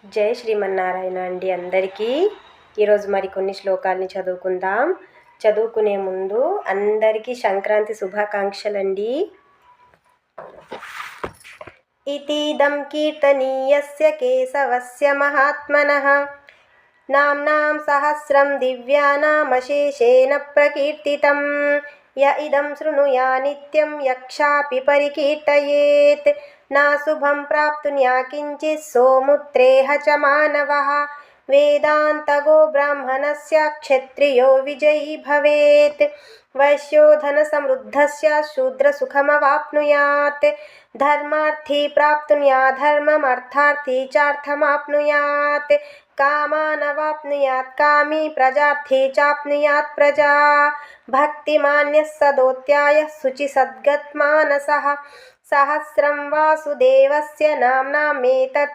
జై శ్రీమన్నారాయణ అండి అందరికీ. ఈరోజు మరికొన్ని శ్లోకాలని చదువుకుందాం. చదువుకునే ముందు అందరికీ సంక్రాంతి శుభాకాంక్షలండి. ఇతీదం కీర్తనీయస్య కేశవస్య మహాత్మనః నామ్నాం సహస్రం దివ్యానామశేషేణ ప్రకీర్తితం య ఇదం శృణుయా నిత్యం యక్షాపి పరికీర్తయేత్ నా శుభం ప్రాప్తున్యా కించిత్ సోముత్రేహ చ మానవః వేదాంతగో బ్రాహ్మణస్య క్షత్రియో విజయీ భవేత్ వైశ్యో ధన సమృద్ధస్య శూద్ర సుఖమవాప్నుయాత్ ధర్మార్థీ ప్రాప్తున్యా ధర్మమర్థార్థీ చార్థమాప్నుయాత్ కామానవాప్నుయాత్ కామీ ప్రజార్థీ చాప్నుయాత్ ప్రజా భక్తిమాన్యః సదోత్యాయః శుచి సద్గత్ మానసః సహస్రం వాసుదేవస్య నామ్నామేతత్